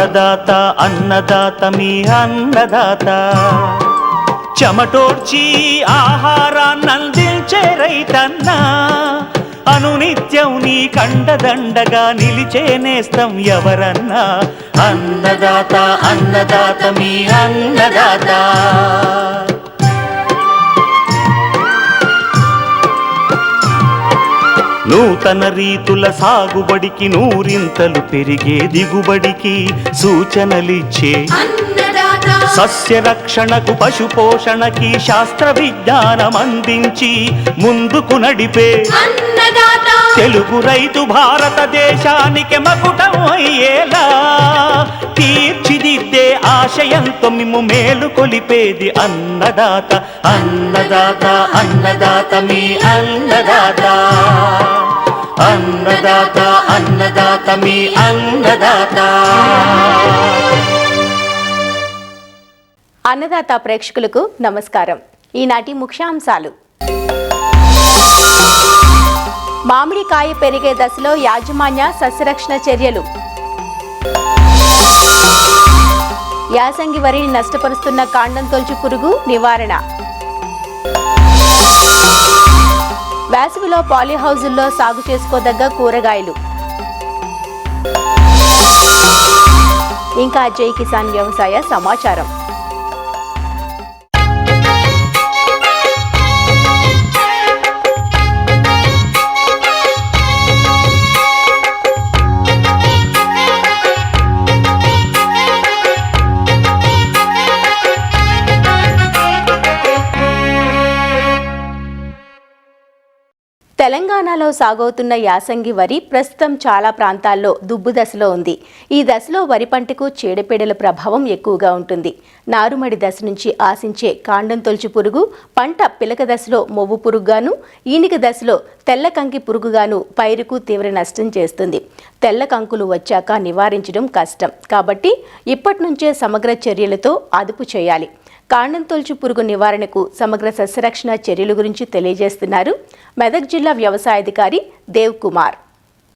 అన్నదాత అన్నదాత మీ అన్నదాత చెమటోడ్చి ఆహారాన్నందించే రైతన్న అనునిత్యం నీ కండదండగా నిలిచే నేస్తం ఎవరన్నా అన్నదాత అన్నదాత మీ అన్నదాత. నూతన రీతుల సాగుబడికి నూరింతలు పెరిగే దిగుబడికి సూచనలిచ్చే సస్య రక్షణకు పశు పోషణకి శాస్త్ర విజ్ఞానం అందించి ముందుకు నడిపే తెలుగు రైతు భారతదేశానికి మకుటం అయ్యేలా తీర్చిదిద్దే ఆశయంతో మిమ్ము మేలు కొలిపేది అన్నదాత అన్నదాత అన్నదాత మీ అన్నదాత అన్నదాత అన్నదాత మీ అన్నదాత. అన్నదాత ప్రేక్షకులకు నమస్కారం. ఈనాటి ముఖ్యాంశాలు: మామిడికాయ పెరిగే దశలో యాజమాన్య సస్యరక్షణ చర్యలు, యాసంగి వరిని నష్టపరుస్తున్న కాండం తొలచు పురుగు నివారణ, వేసవిలో పాలీహౌజుల్లో సాగు చేసుకోదగ్గ కూరగాయలు, ఇంకా జై కిసాన్ వ్యవసాయ సమాచారం. తెలంగాణలో సాగవుతున్న యాసంగి వరి ప్రస్తుతం చాలా ప్రాంతాల్లో దుబ్బు దశలో ఉంది. ఈ దశలో వరి పంటకు చీడపీడల ప్రభావం ఎక్కువగా ఉంటుంది. నారుమడి దశ నుంచి ఆశించే కాండం తొలచు పురుగు, పంట పిలక దశలో మొవ్వు పురుగుగాను, ఈనిక దశలో తెల్ల కంకి పురుగుగాను పైరుకు తీవ్ర నష్టం చేస్తుంది. తెల్ల కంకులు వచ్చాక నివారించడం కష్టం కాబట్టి ఇప్పటి నుంచే సమగ్ర చర్యలతో అదుపు చేయాలి. కాండం తొలచు పురుగు నివారణకు సమగ్ర సస్యరక్షణ చర్యల గురించి తెలియజేస్తున్నారు మెదక్ జిల్లా వ్యవసాయాధికారి దేవ్ కుమార్.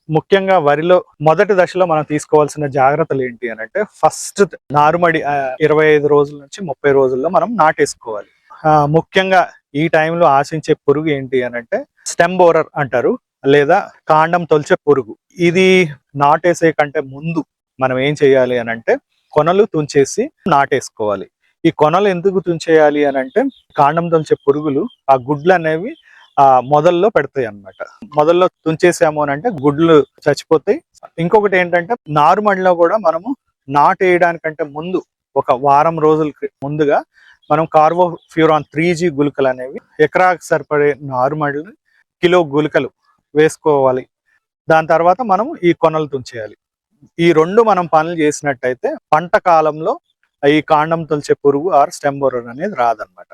ముఖ్యంగా వరిలో మొదటి దశలో మనం తీసుకోవాల్సిన జాగ్రత్తలు ఏంటి అని అంటే, ఫస్ట్ నారుమడి 25 రోజుల నుంచి 30 రోజుల్లో మనం నాటేసుకోవాలి. ముఖ్యంగా ఈ టైంలో ఆశించే పురుగు ఏంటి అని అంటే స్టెమ్ బోరర్ అంటారు, లేదా కాండం తొలచే పురుగు. ఇది నాటేసే కంటే ముందు మనం ఏం చేయాలి అని అంటే కొనలు తుంచేసి నాటేసుకోవాలి. ఈ కొనలు ఎందుకు తుంచేయాలి అని అంటే, కాండం తొలచే పురుగులు ఆ గుడ్లు అనేవి మొదల్లో పెడతాయి అన్నమాట. మొదల్లో తుంచేసాము అని అంటే గుడ్లు చచ్చిపోతాయి. ఇంకొకటి ఏంటంటే, నారుమడిలో కూడా మనము నాటేయడానికంటే ముందు ఒక వారం రోజులకి ముందుగా మనం కార్బోఫ్యూరాన్ 3G గుళికలు అనేవి ఎకరాకు సరిపడే నారుమడిని కిలో గుళికలు వేసుకోవాలి. దాని తర్వాత మనం ఈ కొనలు తుంచేయాలి. ఈ రెండు మనం పనులు చేసినట్టయితే పంట కాలంలో ఈ కాండం తొలచే పురుగు ఆర్ స్టెమ్ బోరర్ అనేది రాదనమాట.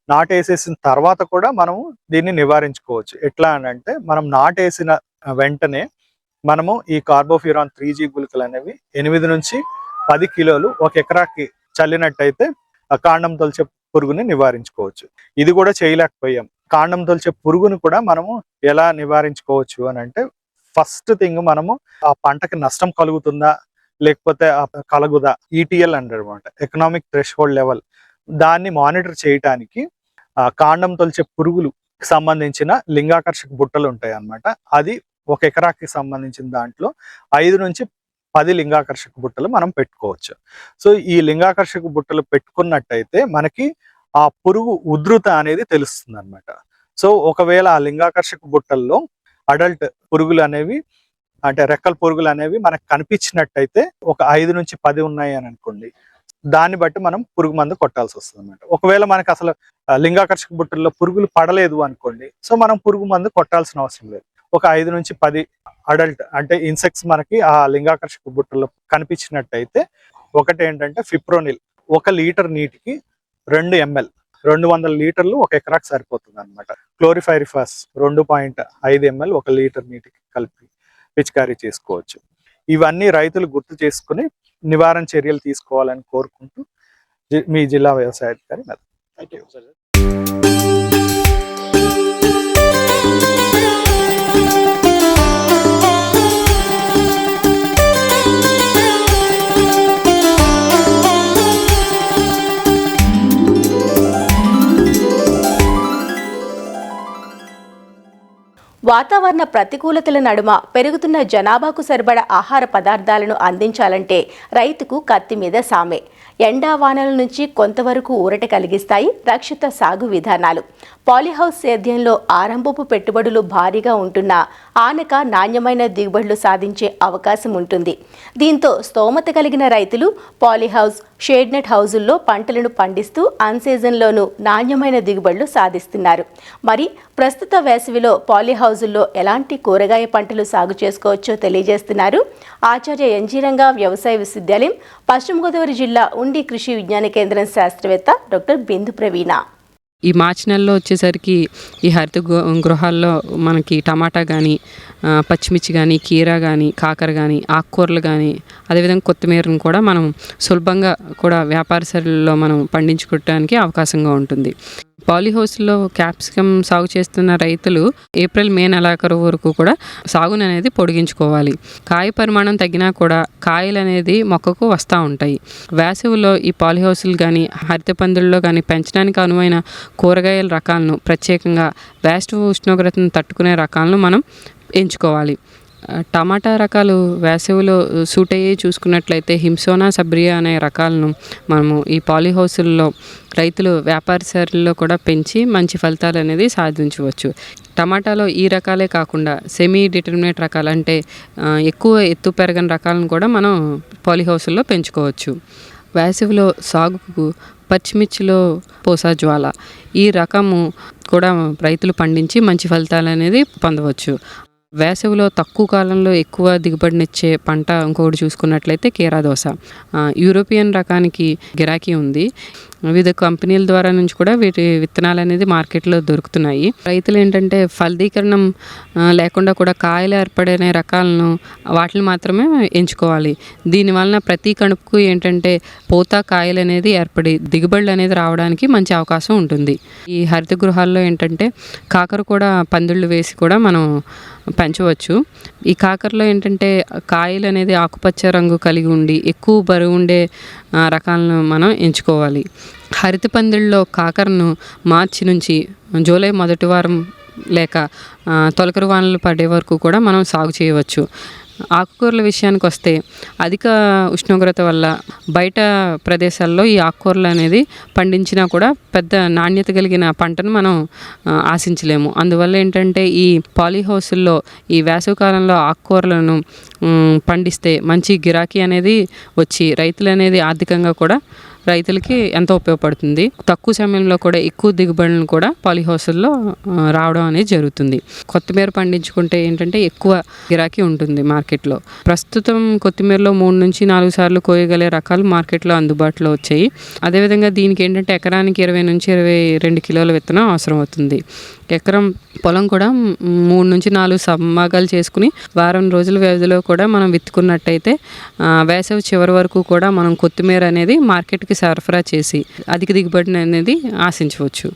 నాటేసేసిన తర్వాత కూడా మనము దీన్ని నివారించుకోవచ్చు. ఎట్లా అని అంటే, మనం నాటేసిన వెంటనే మనము ఈ కార్బోఫ్యూరాన్ 3G గుళికలు అనేవి 8 నుంచి 10 కిలోలు ఒక ఎకరాకి చల్లినట్టయితే ఆ కాండం తొలచే పురుగుని నివారించుకోవచ్చు. ఇది కూడా చేయలేకపోయాం. కాండం తొలచే పురుగుని కూడా మనము ఎలా నివారించుకోవచ్చు అని అంటే, ఫస్ట్ థింగ్ మనము ఆ పంటకి నష్టం కలుగుతుందా లేకపోతే కలుగుదా, ETL అంటారన్నమాట, ఎకనామిక్ థ్రెషోల్డ్ లెవెల్. దాన్ని మానిటర్ చేయటానికి కాండం తొలచే పురుగులు సంబంధించిన లింగాకర్షక బుట్టలు ఉంటాయి అన్నమాట. అది ఒక ఎకరాకి సంబంధించిన దాంట్లో 5 నుంచి 10 లింగాకర్షక బుట్టలు మనం పెట్టుకోవచ్చు. సో ఈ లింగాకర్షక బుట్టలు పెట్టుకున్నట్టయితే మనకి ఆ పురుగు ఉధృత అనేది తెలుస్తుంది అన్నమాట. సో ఒకవేళ ఆ లింగాకర్షక బుట్టల్లో అడల్ట్ పురుగులు అనేవి అంటే రెక్కల పురుగులు అనేవి మనకు కనిపించినట్టయితే ఒక 5 నుంచి 10 ఉన్నాయి అని అనుకోండి, దాన్ని బట్టి మనం పురుగు మందు కొట్టాల్సి వస్తుంది అన్నమాట. ఒకవేళ మనకు అసలు లింగాకర్షక బుట్టల్లో పురుగులు పడలేదు అనుకోండి, సో మనం పురుగు మందు కొట్టాల్సిన అవసరం లేదు. ఒక 5 నుంచి 10 అడల్ట్ అంటే ఇన్సెక్ట్స్ మనకి ఆ లింగాకర్షక బుట్టల్లో కనిపించినట్టయితే, ఒకటి ఏంటంటే ఫిప్రోనిల్ 1 లీటర్ నీటికి 2 ml 200 లీటర్లు ఒక ఎకరాకు సరిపోతుంది అనమాట. క్లోరిఫైరిఫాస్ 2.5 ml 1 లీటర్ నీటికి కలిపి పిచికారీ చేసుకోవచ్చు. ఇవన్నీ రైతులు గుర్తు చేసుకుని నివారణ చర్యలు తీసుకోవాలని కోరుకుంటూ మీ జిల్లా వ్యవసాయాధికారి. Thank you. వాతావరణ ప్రతికూలతల నడుమ పెరుగుతున్న జనాభాకు సరిపడ ఆహార పదార్థాలను అందించాలంటే రైతుకు కత్తి మీద సామే. ఎండా వానల నుంచి కొంతవరకు ఊరట కలిగిస్తాయి రక్షిత సాగు విధానాలు. పాలీహౌస్ సేద్యంలో ఆరంభపు పెట్టుబడులు భారీగా ఉంటున్నా ఆనక నాణ్యమైన దిగుబడులు సాధించే అవకాశం ఉంటుంది. దీంతో స్తోమత కలిగిన రైతులు పాలీహౌస్, షేడ్ నెట్ హౌజుల్లో పంటలను పండిస్తూ అన్సీజన్లోనూ నాణ్యమైన దిగుబడులు సాధిస్తున్నారు. మరి ప్రస్తుత వేసవిలో పాలీహౌజుల్లో ఎలాంటి కూరగాయ పంటలు సాగు చేసుకోవచ్చో తెలియజేస్తున్నారు ఆచార్య ఎన్జీ రంగా వ్యవసాయ విశ్వవిద్యాలయం, పశ్చిమ గోదావరి జిల్లా ఉండి కృషి విజ్ఞాన కేంద్రం శాస్త్రవేత్త డాక్టర్ బిందు ప్రవీణ. ఈ మార్చి నెలలో వచ్చేసరికి ఈ హరిత గృహాల్లో మనకి టమాటా కానీ, పచ్చిమిర్చి కానీ, కీరా కానీ, కాకర కానీ, ఆకుకూరలు కానీ, అదేవిధంగా కొత్తిమీరను కూడా మనం సులభంగా కూడా వ్యాపారశాలలో మనం పండించుకోవడానికి అవకాశంగా ఉంటుంది. పాలీహౌస్లో క్యాప్సికమ్ సాగు చేస్తున్న రైతులు ఏప్రిల్ మే నెలాఖరు వరకు కూడా సాగును అనేది పొడిగించుకోవాలి. కాయ పరిమాణం తగ్గినా కూడా కాయలు అనేది మొక్కకు వస్తూ ఉంటాయి. వేసవిలో ఈ పాలీహౌస్లు కానీ, హరిత పందుల్లో కానీ పెంచడానికి అనువైన కూరగాయల రకాలను, ప్రత్యేకంగా వేసవి ఉష్ణోగ్రతను తట్టుకునే రకాలను మనం ఎంచుకోవాలి. టమాటా రకాలు వేసవిలో సూట్ అయ్యి చూసుకున్నట్లయితే హింసోనా సబ్రియా అనే రకాలను మనము ఈ పాలీహౌస్ల్లో రైతులు వ్యాపారశాలలో కూడా పెంచి మంచి ఫలితాలు అనేది సాధించవచ్చు. టమాటాలో ఈ రకాలే కాకుండా సెమీ డిటర్మినేట్ రకాలు, అంటే ఎక్కువ ఎత్తు పెరగని రకాలను కూడా మనం పాలీహౌస్ల్లో పెంచుకోవచ్చు. వేసవిలో సాగుకు పచ్చిమిర్చిలో పోసా జ్వాల ఈ రకము కూడా రైతులు పండించి మంచి ఫలితాలు అనేది పొందవచ్చు. వేసవిలో తక్కువ కాలంలో ఎక్కువ దిగుబడినిచ్చే పంట ఇంకొకటి చూసుకున్నట్లయితే కీరా దోస. యూరోపియన్ రకానికి గిరాకీ ఉంది. వివిధ కంపెనీల ద్వారా నుంచి కూడా వీటి విత్తనాలు అనేది మార్కెట్లో దొరుకుతున్నాయి. రైతులు ఏంటంటే ఫలదీకరణం లేకుండా కూడా కాయలు ఏర్పడే రకాలను వాటిని మాత్రమే ఎంచుకోవాలి. దీనివలన ప్రతి కణుపుకు ఏంటంటే పూత కాయలు అనేది ఏర్పడి దిగుబడులు అనేది రావడానికి మంచి అవకాశం ఉంటుంది. ఈ హరిత గృహాల్లో ఏంటంటే కాకర కూడా పందిళ్ళు వేసి కూడా మనం పెంచవచ్చు. ఈ కాకరలో ఏంటంటే కాయలు అనేది ఆకుపచ్చ రంగు కలిగి ఉండి ఎక్కువ బరువు ఉండే రకాలను మనం ఎంచుకోవాలి. హరిత పందిళ్ళలో కాకరను మార్చి నుంచి జూలై మొదటి వారం లేక తొలకరి వానలు పడే వరకు కూడా మనం సాగు చేయవచ్చు. ఆకుకూరల విషయానికి వస్తే అధిక ఉష్ణోగ్రత వల్ల బయట ప్రదేశాల్లో ఈ ఆకుకూరలు అనేది పండించినా కూడా పెద్ద నాణ్యత కలిగిన పంటను మనం ఆశించలేము. అందువల్ల ఏంటంటే ఈ పాలీహౌస్ల్లో ఈ వేసవికాలంలో ఆకుకూరలను పండిస్తే మంచి గిరాకీ అనేది వచ్చి రైతులు అనేది ఆర్థికంగా కూడా రైతులకి ఎంతో ఉపయోగపడుతుంది. తక్కువ సమయంలో కూడా ఎక్కువ దిగుబడులను కూడా పాలీహౌస్ల్లో రావడం అనేది జరుగుతుంది. కొత్తిమీర పండించుకుంటే ఏంటంటే ఎక్కువ గిరాకీ ఉంటుంది మార్కెట్లో. ప్రస్తుతం కొత్తిమీరలో 3 నుంచి 4 సార్లు కోయగలే రకాలు మార్కెట్లో అందుబాటులో వచ్చాయి. అదేవిధంగా దీనికి ఏంటంటే ఎకరానికి 20 నుంచి 22 కిలోల విత్తనం అవసరం అవుతుంది. ఎకరం పొలం కూడా 3 నుంచి 4 సమాగాలు చేసుకుని వారం రోజుల వ్యవధిలో కూడా మనం విత్తుకున్నట్టయితే వేసవి చివరి వరకు కూడా మనం కొత్తిమీర అనేది మార్కెట్కి సరఫరా చేసి అధిక దిగుబడిని అనేది ఆశించవచ్చు.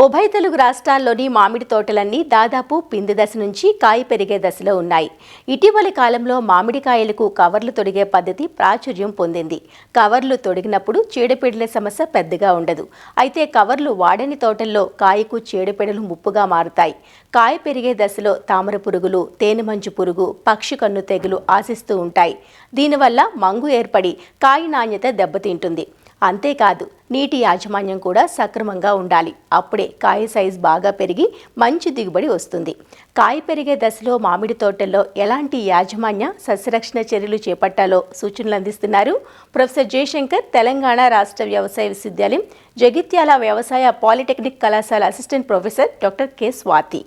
ఉభయ తెలుగు రాష్ట్రాల్లోని మామిడి తోటలన్నీ దాదాపు పిండి దశ నుంచి కాయ పెరిగే దశలో ఉన్నాయి. ఇటీవలి కాలంలో మామిడికాయలకు కవర్లు తొడిగే పద్ధతి ప్రాచుర్యం పొందింది. కవర్లు తొడిగినప్పుడు చీడపీడల సమస్య పెద్దగా ఉండదు. అయితే కవర్లు వాడని తోటల్లో కాయకు చీడపీడలు ముప్పుగా మారుతాయి. కాయ పెరిగే దశలో తామర పురుగులు, తేనెమంచు పురుగు, పక్షి కన్ను తెగులు ఆశిస్తూ ఉంటాయి. దీనివల్ల మంగు ఏర్పడి కాయ నాణ్యత దెబ్బతింటుంది. అంతేకాదు నీటి యాజమాన్యం కూడా సక్రమంగా ఉండాలి. అప్పుడే కాయ సైజు బాగా పెరిగి మంచి దిగుబడి వస్తుంది. కాయ పెరిగే దశలో మామిడి తోటల్లో ఎలాంటి యాజమాన్య సస్యరక్షణ చర్యలు చేపట్టాలో సూచనలు అందిస్తున్నారు ప్రొఫెసర్ జయశంకర్, తెలంగాణ రాష్ట్ర వ్యవసాయ విశ్వవిద్యాలయం జగిత్యాల వ్యవసాయ పాలిటెక్నిక్ కళాశాల assistant professor doctor K Swathi.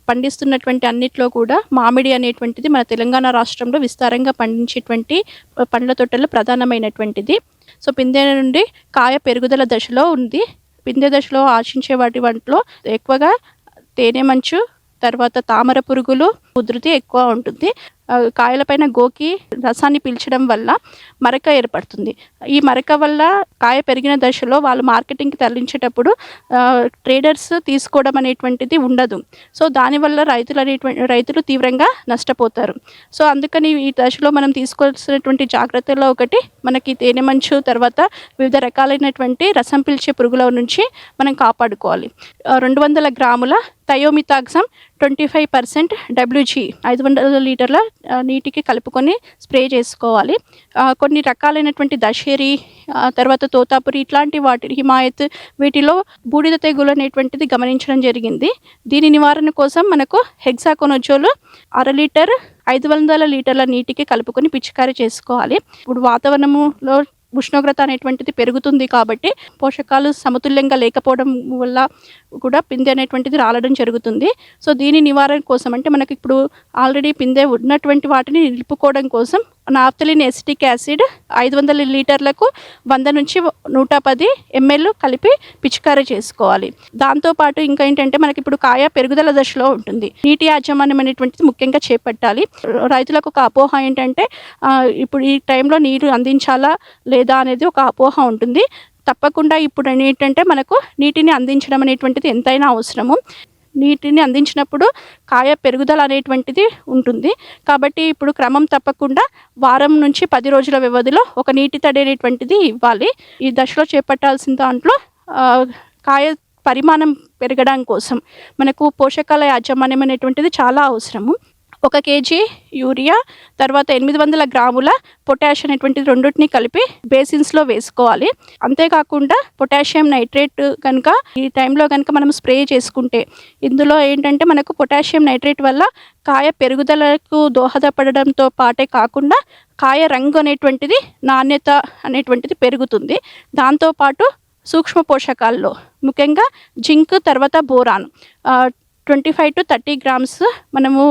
పండిస్తున్నటువంటి అన్నిట్లో కూడా మామిడి అనేటువంటిది మన తెలంగాణ రాష్ట్రంలో విస్తారంగా పండించేటువంటి పండ్ల తోటల్లో ప్రధానమైనటువంటిది. సో పిందె నుండి కాయ పెరుగుదల దశలో ఉంది. పిందె దశలో ఆశించే వాటిలో ఎక్కువగా తేనె మంచు, తర్వాత తామర పురుగులు ఉధృతి ఎక్కువ ఉంటుంది. కాయలపైన గోకి రసాన్ని పీల్చడం వల్ల మరక ఏర్పడుతుంది. ఈ మరక వల్ల కాయ పెరిగిన దశలో వాళ్ళు మార్కెటింగ్కి తరలించేటప్పుడు ట్రేడర్స్ తీసుకోవడం అనేటువంటిది ఉండదు. సో దానివల్ల రైతులు తీవ్రంగా నష్టపోతారు. సో అందుకని ఈ దశలో మనం తీసుకోవాల్సినటువంటి జాగ్రత్తల్లో ఒకటి మనకి తేనె మంచు, తర్వాత వివిధ రకాలైనటువంటి రసం పీల్చే పురుగుల నుంచి మనం కాపాడుకోవాలి. 200 గ్రాముల థయోమితాగ్జమ్ 25% WG 500 లీటర్ల నీటికి కలుపుకొని స్ప్రే చేసుకోవాలి. కొన్ని రకాలైనటువంటి దశేరి, తర్వాత తోతాపురి ఇట్లాంటి హిమాయత్ వీటిలో బూడిద తెగులు అనేటువంటిది గమనించడం జరిగింది. దీని నివారణ కోసం మనకు హెక్సాకోనజోల్ 1/2 లీటర్ 500 లీటర్ల నీటికి కలుపుకొని పిచికారీ చేసుకోవాలి. ఇప్పుడు వాతావరణంలో ఉష్ణోగ్రత అనేటువంటిది పెరుగుతుంది కాబట్టి పోషకాలు సమతుల్యంగా లేకపోవడం వల్ల కూడా పిందె అనేటువంటిది రాలడం జరుగుతుంది. సో దీని నివారణ కోసం అంటే మనకి ఇప్పుడు ఆల్రెడీ పిందె ఉన్నటువంటి వాటిని నిలుపుకోవడం కోసం నాఫ్థలిన్ ఎసిటిక్ యాసిడ్ 500 లీటర్లకు 100 నుంచి 110 ml కలిపి పిచికారీ చేసుకోవాలి. దాంతోపాటు ఇంకా ఏంటంటే మనకి ఇప్పుడు కాయ పెరుగుదల దశలో ఉంటుంది. నీటి యాజమాన్యం అనేటువంటిది ముఖ్యంగా చేపట్టాలి. రైతులకు ఒక అపోహ ఏంటంటే ఇప్పుడు ఈ టైంలో నీరు అందించాలా లేదా అనేది ఒక అపోహ ఉంటుంది. తప్పకుండా ఇప్పుడు ఏంటంటే మనకు నీటిని అందించడం అనేటువంటిది ఎంతైనా అవసరము. నీటిని అందించినప్పుడు కాయ పెరుగుదల అనేటువంటిది ఉంటుంది. కాబట్టి ఇప్పుడు క్రమం తప్పకుండా వారం నుంచి 10 రోజుల వ్యవధిలో ఒక నీటి తడి అనేటువంటిది ఇవ్వాలి. ఈ దశలో చేపట్టాల్సిన దాంట్లో కాయ పరిమాణం పెరగడం కోసం మనకు పోషకాల యాజమాన్యం అనేటువంటిది చాలా అవసరము. 1 kg యూరియా, తర్వాత 800 గ్రాముల పొటాష్ అనేటువంటిది రెండింటిని కలిపి బేసిన్స్లో వేసుకోవాలి. అంతేకాకుండా పొటాషియం నైట్రేట్ కనుక ఈ టైంలో కనుక మనం స్ప్రే చేసుకుంటే ఇందులో ఏంటంటే మనకు పొటాషియం నైట్రేట్ వల్ల కాయ పెరుగుదలకు దోహదపడడంతో పాటే కాకుండా కాయ రంగు అనేటువంటిది, నాణ్యత అనేటువంటిది పెరుగుతుంది. దాంతోపాటు సూక్ష్మ పోషకాల్లో ముఖ్యంగా జింక్, తర్వాత బోరాన్ 25 to 30 grams మనము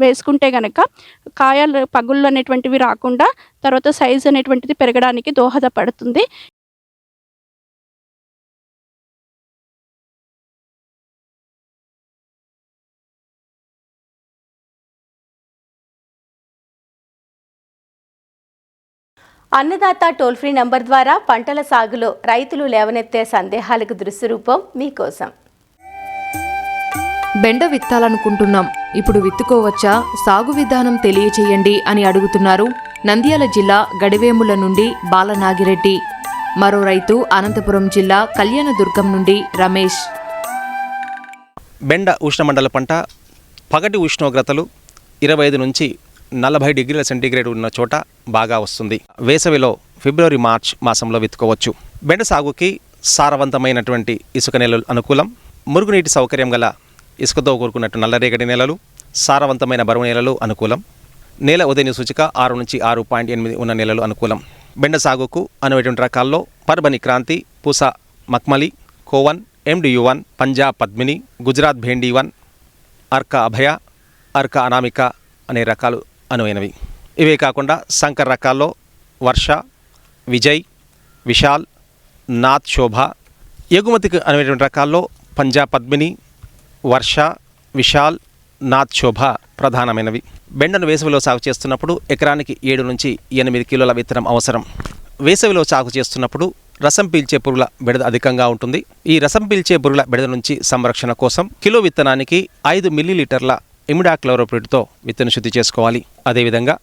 వేసుకుంటే కనుక కాయలు పగుళ్ళు అనేటువంటివి రాకుండా తర్వాత సైజ్ అనేటువంటిది పెరగడానికి దోహదపడుతుంది. అన్నదాత టోల్ ఫ్రీ నంబర్ ద్వారా పంటల సాగులో రైతులు లేవనెత్తే సందేహాలకు దృశ్య రూపం మీకోసం. బెండ విత్తాలనుకుంటున్నాం, ఇప్పుడు విత్తుకోవచ్చా? సాగు విధానం తెలియచేయండి అని అడుగుతున్నారు నంద్యాల జిల్లా గడివేముల నుండి బాలనాగిరెడ్డి. మరో రైతు అనంతపురం జిల్లా కళ్యాణదుర్గం నుండి రమేష్. బెండ ఉష్ణమండల పంట. పగటి ఉష్ణోగ్రతలు 25 నుంచి 40 డిగ్రీల సెంటీగ్రేడ్ ఉన్న చోట బాగా వస్తుంది. వేసవిలో ఫిబ్రవరి మార్చ్ మాసంలో విత్తుకోవచ్చు. బెండ సాగుకి సారవంతమైనటువంటి ఇసుక నేలలు అనుకూలం. మురుగునీటి సౌకర్యం గల ఇసుకతో కూరుకున్నట్టు నల్లరేగడి నేలలు, సారవంతమైన బరువు నేలలు అనుకూలం. నేల ఉదయ సూచిక 6 నుంచి 6.8 ఉన్న నేలలు అనుకూలం. బెండ సాగుకు అనువైనటువంటి రకాల్లో పర్బని క్రాంతి, పూసా మక్మలి, కోవన్, MDU1, పంజాబ్ పద్మిని, గుజరాత్ భేండి 1, అర్క అభయ, అర్క అనామిక అనే రకాలు అనువైనవి. ఇవే కాకుండా సంకర్ రకాల్లో వర్ష, విజయ్, విశాల్, నాథ్ శోభ. ఎగుమతికి అనువైనటువంటి రకాల్లో పంజాబ్ పద్మిని, వర్ష, విశాల్, నాథ్ శోభ ప్రధానమైనవి. బెండను వేసవిలో సాగు చేస్తున్నప్పుడు ఎకరానికి 7 నుంచి 8 కిలోల విత్తనం అవసరం. వేసవిలో సాగు చేస్తున్నప్పుడు రసం పీల్చే పురుగుల బెడద అధికంగా ఉంటుంది. ఈ రసం పీల్చే పురుగుల బెడద నుంచి సంరక్షణ కోసం కిలో విత్తనానికి 5 మిల్లీలీటర్ల ఇమిడాక్లోరోపిడ్తో విత్తన శుద్ధి చేసుకోవాలి. అదేవిధంగా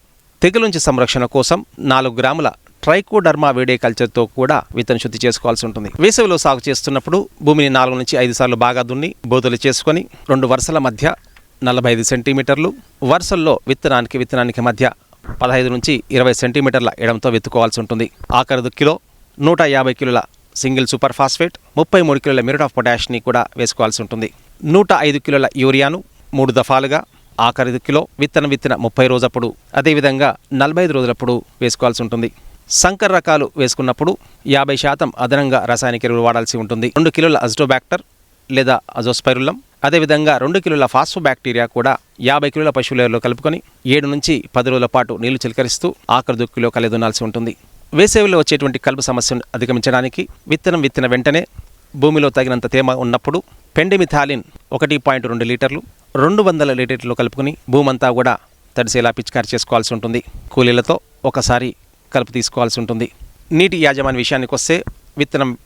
తెగులు నుంచి సంరక్షణ కోసం 4 గ్రాముల ట్రైకోడర్మా వేడే కల్చర్తో కూడా విత్తన శుద్ధి చేసుకోవాల్సి ఉంటుంది. వేసవిలో సాగు చేస్తున్నప్పుడు భూమిని 4 నుంచి 5 సార్లు బాగా దున్ని బోదలు చేసుకొని 2 వరుసల మధ్య 45 సెంటీమీటర్లు, వరుసల్లో విత్తనానికి మధ్య 15 నుంచి 20 సెంటీమీటర్ల ఎడంతో విత్తుకోవాల్సి ఉంటుంది. ఆఖరి దుక్కిలో 150 కిలోల సింగిల్ సూపర్ ఫాస్ఫేట్, 33 కిలోల మ్యూరేట్ ఆఫ్ పొటాష్ని కూడా వేసుకోవాల్సి ఉంటుంది. 105 కిలోల యూరియాను 3 దఫాలుగా ఆఖరి దుక్కిలో విత్తిన 30 రోజప్పుడు, అదేవిధంగా 45 రోజులప్పుడు వేసుకోవాల్సి ఉంటుంది. సంకర్ రకాలు వేసుకున్నప్పుడు 50% అదనంగా రాసాయనిక ఎరువులు వాడాల్సి ఉంటుంది. 2 కిలోల అజిటోబ్యాక్టర్ లేదా అజోస్పైరులం, అదేవిధంగా 2 కిలోల ఫాస్ఫోబ్యాక్టీరియా కూడా 50 కిలోల పశువుల ఎరువులో కలుపుకొని 7 నుంచి 10 రోజుల పాటు నీళ్లు చిలకరిస్తూ ఆఖరి దుక్కిలో కలిదునాల్సి ఉంటుంది. వేసవిలో వచ్చేటువంటి కలుపు సమస్యను అధిగమించడానికి విత్తిన వెంటనే భూమిలో తగినంత తేమ ఉన్నప్పుడు పెండిమిథాలిన్ 1.2 లీటర్లు 200 లీటర్లు కలుపుకొని భూమంతా కూడా తడిసేలా పిచికారి చేసుకోవాల్సి ఉంటుంది. కూలీలతో ఒకసారి కలుపు తీసుకోవాల్సి ఉంటుంది. నీటి యాజమాన్య విషయానికి వస్తే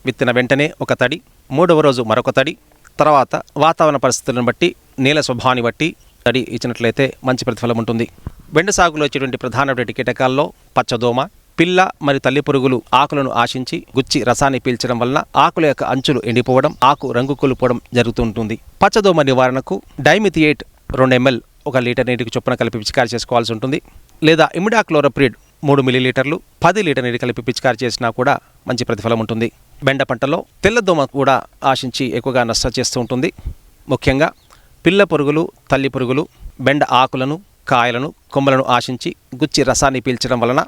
విత్తిన వెంటనే ఒక తడి, 3వ రోజు మరొక తడి, తర్వాత వాతావరణ పరిస్థితులను బట్టి నేల స్వభావాన్ని బట్టి తడి ఇచ్చినట్లయితే మంచి ప్రతిఫలం ఉంటుంది. బెండ సాగులో వచ్చేటువంటి ప్రధానమైన కీటకాల్లో పచ్చదోమ, పిల్ల మరియు తల్లి పురుగులు ఆకులను ఆశించి గుచ్చి రసాన్ని పీల్చడం వలన ఆకుల యొక్క అంచులు ఎండిపోవడం, ఆకు రంగు కోల్పోవడం జరుగుతుంటుంది. పచ్చదోమ నివారణకు డైమిథియేట్ 2 ml 1 లీటర్ నీటికి చొప్పున కలిపి పిచికారి చేసుకోవాల్సి ఉంటుంది. లేదా ఇమిడాక్లోరోప్రిడ్ 3 మిల్లీలీటర్లు 10 లీటర్ నీటి కలిపి పిచికారి చేసినా కూడా మంచి ప్రతిఫలం ఉంటుంది. బెండ పంటలో తెల్లదోమ కూడా ఆశించి ఎక్కువగా నష్టం చేస్తూ ఉంటుంది. ముఖ్యంగా పిల్ల పురుగులు, తల్లి పురుగులు బెండ ఆకులను, కాయలను, కొమ్మలను ఆశించి గుచ్చి రసాన్ని పీల్చడం వలన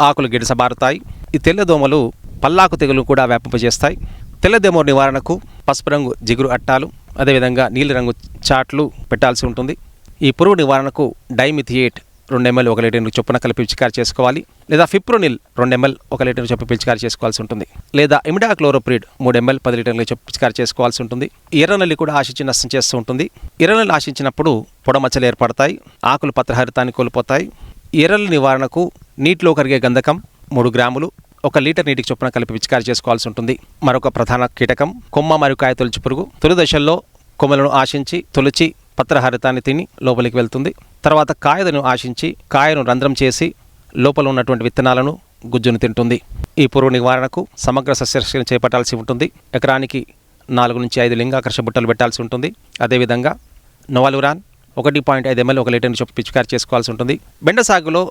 ఆకులు గిడసబారుతాయి. ఈ తెల్లదోమలు పల్లాకు తెగులు కూడా వ్యాపింపజేస్తాయి. తెల్లదోమ నివారణకు పసుపు రంగు జిగురు అట్టాలు, అదేవిధంగా నీలి రంగు చాట్లు పెట్టాల్సి ఉంటుంది. ఈ పురుగు నివారణకు డైమిథియేట్ 2 ml 1 లీటర్ చొప్పున కలిపి పిచికారి చేసుకోవాలి. లేదా ఫిప్రోనిల్ 2 ml 1 లీటర్ చొప్పున పిచికారి చేసుకోవాల్సి ఉంటుంది. లేదా ఇమిడాక్లోరోప్రిడ్ 3 ml 10 లీటర్ల చొప్పున పిచికారి చేసుకోవాల్సి ఉంటుంది. ఎర్రనల్లి కూడా ఆశించి నష్టం చేస్తూ ఉంటుంది. ఎర్రనల్లి ఆశించినప్పుడు పొడమచ్చలు ఏర్పడతాయి, ఆకులు పత్రహరితాన్ని కోల్పోతాయి. ఎర్రల నివారణకు నీటిలో కరిగే గంధకం 3 గ్రాములు 1 లీటర్ నీటికి చొప్పున కలిపి పిచికారి చేసుకోవాల్సి ఉంటుంది. మరొక ప్రధాన కీటకం కొమ్మ మరియు కాయ తొలచి పురుగు. తొలి దశల్లో కొమ్మలను ఆశించి తొలిచి పత్రహరితాన్ని తిని లోపలికి వెళ్తుంది. తర్వాత కాయను ఆశించి కాయను రంధ్రం చేసి లోపల ఉన్నటువంటి విత్తనాలను, గుజ్జును తింటుంది. ఈ పురుగు నివారణకు సమగ్ర సస్యరక్షణ చేపట్టాల్సి ఉంటుంది. ఎకరానికి 4 నుంచి 5 లింగాకర్ష బుట్టలు పెట్టాల్సి ఉంటుంది. అదేవిధంగా నోవాలురాన్ 1.5 ml 1 లీటర్ చొప్పున పిచికారి చేసుకోవాల్సి ఉంటుంది. బెండ సాగులో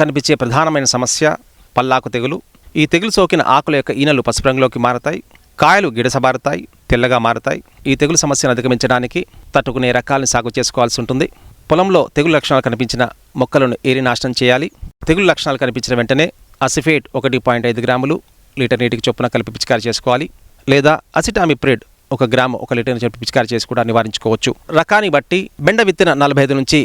కనిపించే ప్రధానమైన సమస్య పల్లాకు తెగులు. ఈ తెగులు సోకిన ఆకుల యొక్క ఈనెలు పసుపు రంగులోకి మారతాయి, కాయలు గిడసబారుతాయి, తెల్లగా మారుతాయి. ఈ తెగులు సమస్యను అధిగమించడానికి తట్టుకునే రకాలను సాగు చేసుకోవాల్సి ఉంటుంది. పొలంలో తెగులు లక్షణాలు కనిపించిన మొక్కలను ఏరి నాశనం చేయాలి. తెగులు లక్షణాలు కనిపించిన వెంటనే అసిఫేట్ 1.5 గ్రాములు లీటర్ నీటికి చొప్పున కలిపి పిచికారి చేసుకోవాలి. లేదా అసిటామిప్రిడ్ 1 గ్రాము 1 లీటర్ చెప్పి పిచికారి చేసి కూడా నివారించుకోవచ్చు. రకాన్ని బట్టి బెండ విత్తిన 45 నుంచి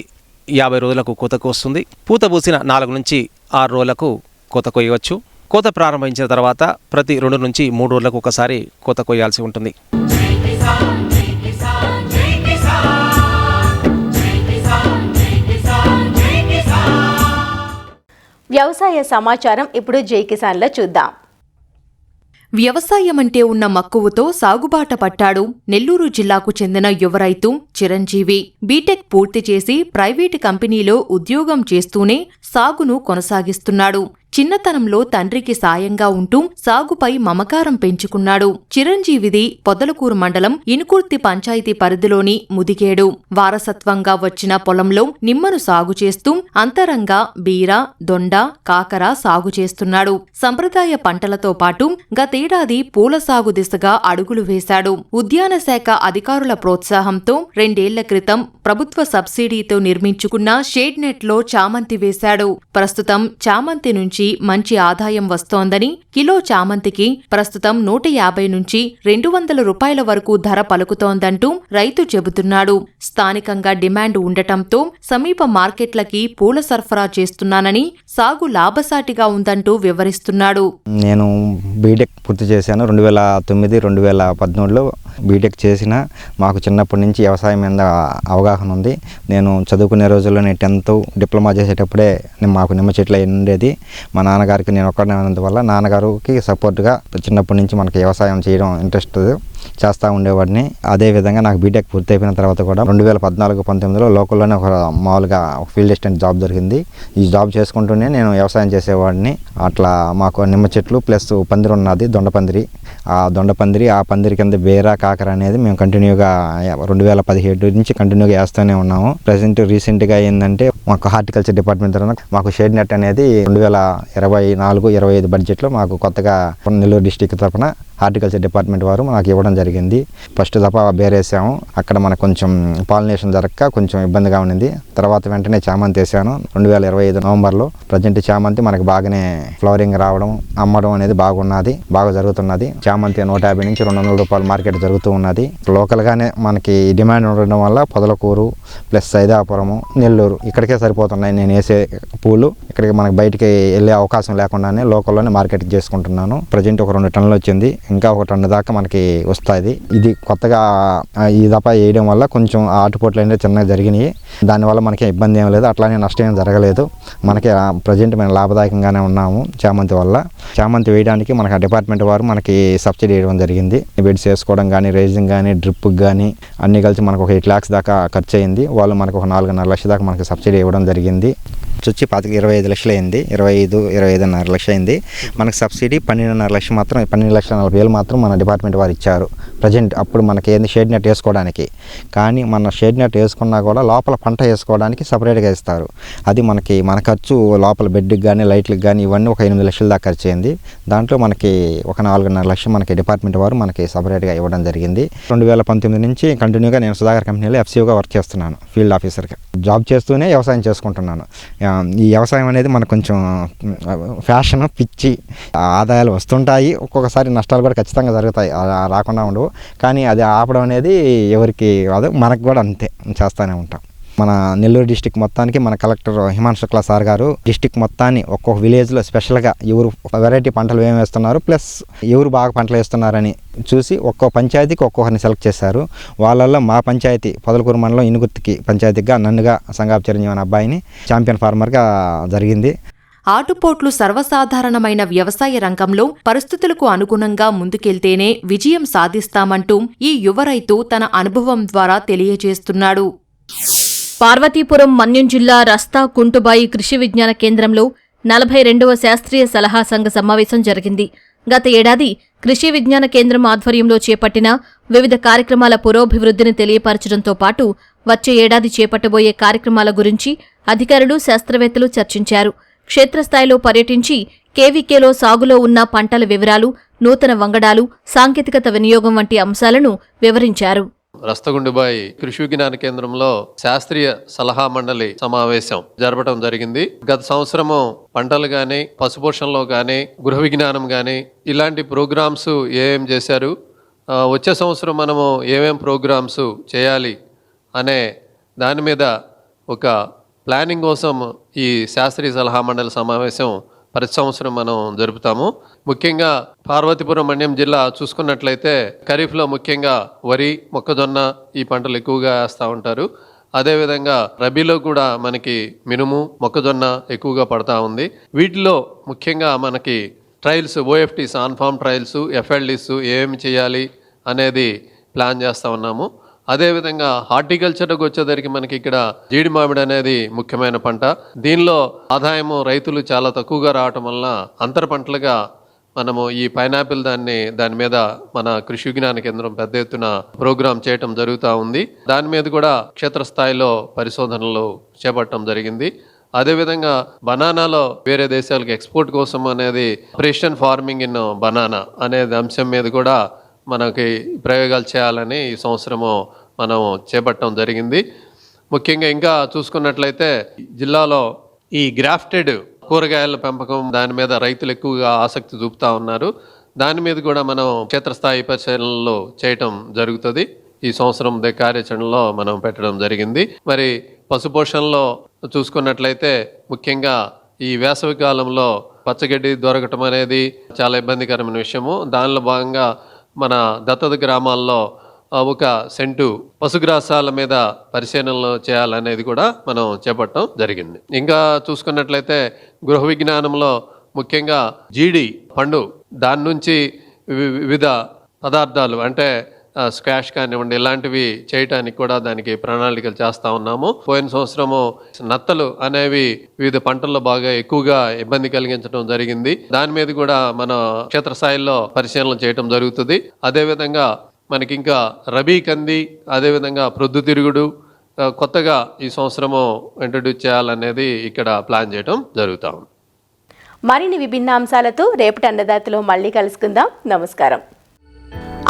50 రోజులకు కోతకు వస్తుంది. పూత పూసిన 4 నుంచి 6 రోజులకు కోత కొయ్యవచ్చు. కోత ప్రారంభించిన తర్వాత ప్రతి 2 నుంచి 3 రోజులకు ఒకసారి కోత కొయ్యాల్సి ఉంటుంది. వ్యవసాయ సమాచారం ఇప్పుడు జై కిసాన్లో చూద్దాం. వ్యవసాయమంటే ఉన్న మక్కువతో సాగుబాట పట్టాడు నెల్లూరు జిల్లాకు చెందిన యువ రైతు చిరంజీవి. బీటెక్ పూర్తి చేసి ప్రైవేటు కంపెనీలో ఉద్యోగం చేస్తూనే సాగును కొనసాగిస్తున్నాడు. చిన్నతనంలో తండ్రికి సాయంగా ఉంటూ సాగుపై మమకారం పెంచుకున్నాడు. చిరంజీవిది పొదలకూరు మండలం ఇనుకుర్తి పంచాయతీ పరిధిలోని ముదిగేడు. వారసత్వంగా వచ్చిన పొలంలో నిమ్మను సాగు చేస్తూ అంతరంగా బీర, దొండ, కాకర సాగు చేస్తున్నాడు. సంప్రదాయ పంటలతో పాటు గతేడాది పూల సాగు దిశగా అడుగులు వేశాడు. ఉద్యాన శాఖ అధికారుల ప్రోత్సాహంతో 2 ఏళ్ల క్రితం ప్రభుత్వ సబ్సిడీతో నిర్మించుకున్న షేడ్ నెట్లో చామంతి వేశాడు. ప్రస్తుతం చామంతి నుంచి మంచి ఆదాయం వస్తోందని, కిలో చామంతికి ప్రస్తుతం 150 నుంచి 200 రూపాయల వరకు ధర పలుకుతోందంటూ రైతు చెబుతున్నాడు. స్థానికంగా డిమాండ్ ఉండటంతో సమీప మార్కెట్లకి పూల సరఫరా చేస్తున్నానని, సాగు లాభసాటిగా ఉందంటూ వివరిస్తున్నాడు. నేను బీటెక్ పూర్తి చేశాను. 2009-2013లో బీటెక్ చేసిన. మాకు చిన్నప్పటి నుంచి వ్యవసాయం మీద అవగాహన ఉంది. నేను చదువుకునే రోజుల్లో నేను 10th డిప్లొమా చేసేటప్పుడే మాకు నిమ్మ చెట్లు ఉండేది. మా నాన్నగారికి నేను ఒక్కడనే ఉన్నందువల్ల నాన్నగారికి సపోర్ట్గా చిన్నప్పటి నుంచి మనకి వ్యవసాయం చేయడం ఇంట్రెస్ట్ చేస్తూ ఉండేవాడిని. అదేవిధంగా నాకు బీటెక్ పూర్తి అయిపోయిన తర్వాత కూడా 2014-19లో లోకల్లోనే మామూలుగా ఒక ఫీల్డ్ అసిస్టెంట్ జాబ్ దొరికింది. ఈ జాబ్ చేసుకుంటూనే నేను వ్యవసాయం చేసేవాడిని. అట్లా మాకు నిమ్మ చెట్లు ప్లస్ పందిరి ఉన్నది, దొండపందిరి. ఆ దొండపందిరి, ఆ పందిరి కింద బేర, కాకర అనేది మేము కంటిన్యూగా 2017 నుంచి కంటిన్యూగా వేస్తూనే ఉన్నాము. ప్రజెంట్ రీసెంట్గా ఏంటంటే మాకు హార్టికల్చర్ డిపార్ట్మెంట్ తరఫున మాకు షేడ్ నెట్ అనేది 2024-25 బడ్జెట్లో మాకు కొత్తగా నెల్లూరు డిస్టిక్ తరఫున హార్టికల్చర్ డిపార్ట్మెంట్ వారు మనకు ఇవ్వడం జరిగింది. ఫస్ట్ దఫా బేరేసాము. అక్కడ మనకు కొంచెం పాలినేషన్ జరగక కొంచెం ఇబ్బందిగా ఉండింది. తర్వాత వెంటనే చామంతి వేసాను 2025 నవంబర్లో. ప్రజెంట్ చామంతి మనకు బాగానే ఫ్లవరింగ్ రావడం, అమ్మడం అనేది బాగున్నది, బాగా జరుగుతున్నది. చామంతి 150 నుంచి 200 రూపాయల మార్కెట్ జరుగుతూ ఉన్నది. లోకల్గానే మనకి డిమాండ్ ఉండడం వల్ల పొదలకూరు ప్లస్ సైదాపురము, నెల్లూరు ఇక్కడికే సరిపోతున్నాయి. నేను వేసే పూలు ఇక్కడికి మనకి బయటికి వెళ్ళే అవకాశం లేకుండానే లోకల్లోనే మార్కెట్ చేసుకుంటున్నాను. ప్రజెంట్ ఒక 2 టన్నులు వచ్చింది. ఇంకా ఒక టన్ను దాకా మనకి వస్తుంది. ఇది కొత్తగా ఈ దఫా వేయడం వల్ల కొంచెం ఆటుపోట్లు అనేది చిన్నగా జరిగినాయి. దానివల్ల మనకి ఇబ్బంది ఏం లేదు, అట్లానే నష్టం ఏం జరగలేదు. మనకి ప్రజెంట్ మేము లాభదాయకంగానే ఉన్నాము. చామంతి వల్ల చామంతి వేయడానికి మనకి ఆ డిపార్ట్మెంట్ వారు మనకి సబ్సిడీ ఇవ్వడం జరిగింది. బెడ్స్ వేసుకోవడం కానీ, రైజింగ్ కానీ, డ్రిప్కి కానీ అన్నీ కలిసి మనకు ఒక 8 lakhs దాకా ఖర్చు అయింది. వాళ్ళు మనకు ఒక 4.5 లక్షల దాకా మనకి సబ్సిడీ ఇవ్వడం జరిగింది. వచ్చి 25 లక్షలు అయింది, 25.5 లక్షలు అయింది. మనకు సబ్సిడీ 12.5 లక్షలు మాత్రం, 12,40,000 మాత్రం మన డిపార్ట్మెంట్ వారు ఇచ్చారు ప్రజెంట్. అప్పుడు మనకి ఏంది షేడ్ నెట్ వేసుకోవడానికి, కానీ మన షేడ్ నెట్ వేసుకున్నా కూడా లోపల పంట వేసుకోవడానికి సపరేట్గా ఇస్తారు. అది మన ఖర్చు లోపల బెడ్కి కానీ, లైట్లకు కానీ ఇవన్నీ ఒక 8 లక్షల దాకా ఖర్చు అయింది. దాంట్లో మనకి ఒక 4.5 లక్షలు మనకి డిపార్ట్మెంట్ వారు మనకి సపరేట్గా ఇవ్వడం జరిగింది. 2019 నుంచి కంటిన్యూగా నేను సుధాకర్ కంపెనీలో FCOగా వర్క్ చేస్తున్నాను, ఫీల్డ్ ఆఫీసర్గా. జాబ్ చేస్తూనే వ్యవసాయం చేసుకుంటున్నాను. ఈ వ్యవసాయం అనేది మనకు కొంచెం ఫ్యాషన్, పిచ్చి. ఆదాయాలు వస్తుంటాయి, ఒక్కొక్కసారి నష్టాలు కూడా ఖచ్చితంగా జరుగుతాయి, రాకుండా ఉండవు. కానీ అది ఆపడం అనేది ఎవరికి రాదు, మనకు కూడా అంతే, చేస్తూనే ఉంటాం. మన నెల్లూరు డిస్టిక్ మొత్తానికి మన కలెక్టర్ హిమాంశు శుక్లా సార్ గారు డిస్టిక్ మొత్తాన్ని ఒక్కొక్క విలేజ్లో స్పెషల్గా ఎవరు వెరైటీ పంటలు ఏమి వేస్తున్నారు, ప్లస్ ఎవరు బాగా పంటలు వేస్తున్నారని చూసి ఒక్కో పంచాయతీకి ఒక్కొక్కరిని సెలెక్ట్ చేశారు. వాళ్ళల్లో మా పంచాయతీ పొదలకూరు మండలం ఇనుగుర్తికి పంచాయతీగా నన్నుగా సంగాపు చిరంజీవి అనే అబ్బాయిని ఛాంపియన్ ఫార్మర్గా జరిగింది. ఆటుపోట్లు సర్వసాధారణమైన వ్యవసాయ రంగంలో పరిస్థితులకు అనుగుణంగా ముందుకెళ్తేనే విజయం సాధిస్తామంటూ ఈ యువ రైతు తన అనుభవం ద్వారా తెలియజేస్తున్నాడు. పార్వతీపురం మన్యం జిల్లా రస్తా కుంటుబాయి కృషి విజ్ఞాన కేంద్రంలో 42వ శాస్త్రీయ సలహా సంఘ సమావేశం జరిగింది. గత ఏడాది కృషి విజ్ఞాన కేంద్రం ఆధ్వర్యంలో చేపట్టిన వివిధ కార్యక్రమాల పురోభివృద్ధిని తెలియపరచడంతో పాటు వచ్చే ఏడాది చేపట్టబోయే కార్యక్రమాల గురించి అధికారులు, శాస్త్రవేత్తలు చర్చించారు. క్షేత్రస్థాయిలో పర్యటించి కేవీకేలో సాగులో ఉన్న పంటల వివరాలు, నూతన వంగడాలు, సాంకేతికత వినియోగం వంటి అంశాలను వివరించారు. రస్తగుండుబాయి కృషి విజ్ఞాన కేంద్రంలో శాస్త్రీయ సలహా మండలి సమావేశం జరపడం జరిగింది. గత సంవత్సరము పంటలు గాని, పశుపోషణలో గాని, గృహ విజ్ఞానం గాని ఇలాంటి ప్రోగ్రామ్స్ ఏమేం చేశారు, వచ్చే సంవత్సరం మనము ఏమేం ప్రోగ్రామ్స్ చేయాలి అనే దాని మీద ఒక ప్లానింగ్ కోసం ఈ శాస్త్రీయ సలహా మండలి సమావేశం ప్రతి సంవత్సరం మనం జరుపుతాము. ముఖ్యంగా పార్వతీపురం మన్యం జిల్లా చూసుకున్నట్లయితే ఖరీఫ్లో ముఖ్యంగా వరి, మొక్కజొన్న ఈ పంటలు ఎక్కువగా వేస్తూ ఉంటారు. అదేవిధంగా రబీలో కూడా మనకి మినుము, మొక్కజొన్న ఎక్కువగా పడతా ఉంది. వీటిలో ముఖ్యంగా మనకి trials, OFTs, on farm trials, FLDs ఏమి చేయాలి అనేది ప్లాన్ చేస్తూ ఉన్నాము. అదేవిధంగా హార్టికల్చర్కి వచ్చేసరికి మనకి ఇక్కడ జీడి మామిడి అనేది ముఖ్యమైన పంట. దీనిలో ఆదాయము రైతులు చాలా తక్కువగా రావటం వల్ల అంతర పంటలుగా మనము ఈ పైనాపిల్ దాని మీద మన కృషి విజ్ఞాన కేంద్రం పెద్ద ఎత్తున ప్రోగ్రాం చేయటం జరుగుతూ ఉంది. దాని మీద కూడా క్షేత్రస్థాయిలో పరిశోధనలు చేపట్టడం జరిగింది. అదేవిధంగా బనానాలో వేరే దేశాలకు ఎక్స్పోర్ట్ కోసం అనేది ప్రెసిషన్ ఫార్మింగ్ ఇన్ బనానా అనే అంశం మీద కూడా మనకి ప్రయోగాలు చేయాలని ఈ సంవత్సరము మనం చేపట్టడం జరిగింది. ముఖ్యంగా ఇంకా చూసుకున్నట్లయితే జిల్లాలో ఈ గ్రాఫ్టెడ్ కూరగాయల పెంపకం దాని మీద రైతులు ఎక్కువగా ఆసక్తి చూపుతా ఉన్నారు. దాని మీద కూడా మనం క్షేత్రస్థాయి పరిశీలనలు చేయటం జరుగుతుంది. ఈ సంవత్సరం కార్యాచరణలో మనం పెట్టడం జరిగింది. మరి పశుపోషణలో చూసుకున్నట్లయితే ముఖ్యంగా ఈ వేసవి కాలంలో పచ్చగడ్డి దొరకటం అనేది చాలా ఇబ్బందికరమైన విషయము. దానిలో భాగంగా మన దత్తత గ్రామాల్లో ఒక సెంటు పశుగ్రాసాల మీద పరిశీలనలు చేయాలనేది కూడా మనం చేపట్టడం జరిగింది. ఇంకా చూసుకున్నట్లయితే గృహ విజ్ఞానంలో ముఖ్యంగా జీడి పండు దాని నుంచి వివిధ పదార్థాలు అంటే స్క్వాష్ కానివ్వండి ఇలాంటివి చేయటానికి కూడా దానికి ప్రణాళికలు చేస్తూ ఉన్నాము. పోయిన సంవత్సరము నత్తలు అనేవి వివిధ పంటల్లో బాగా ఎక్కువగా ఇబ్బంది కలిగించడం జరిగింది. దాని మీద కూడా మన క్షేత్రస్థాయిలో పరిశీలన చేయడం జరుగుతుంది. అదేవిధంగా మనకి ఇంకా రబీ కంది, అదేవిధంగా ప్రొద్దుతిరుగుడు కొత్తగా ఈ సంవత్సరము ఇంట్రడ్యూస్ చేయాలనేది ఇక్కడ ప్లాన్ చేయడం జరుగుతూ ఉంది. మరిన్ని విభిన్న అంశాలతో రేపటి అన్నదాతలో మళ్ళీ కలుసుకుందాం. నమస్కారం.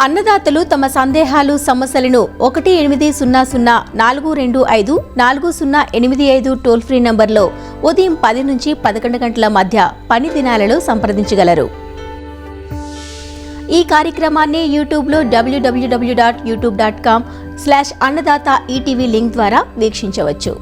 అన్నదాతలు తమ సందేహాలు, సమస్యలను 1-800-425-4085 టోల్ ఫ్రీ నంబర్లో ఉదయం 10 నుంచి 11 గంటల మధ్య పని దినాలలో సంప్రదించగలరు. ఈ కార్యక్రమాన్ని యూట్యూబ్లో www.youtube.com/annadaata ETV లింక్ ద్వారా వీక్షించవచ్చు.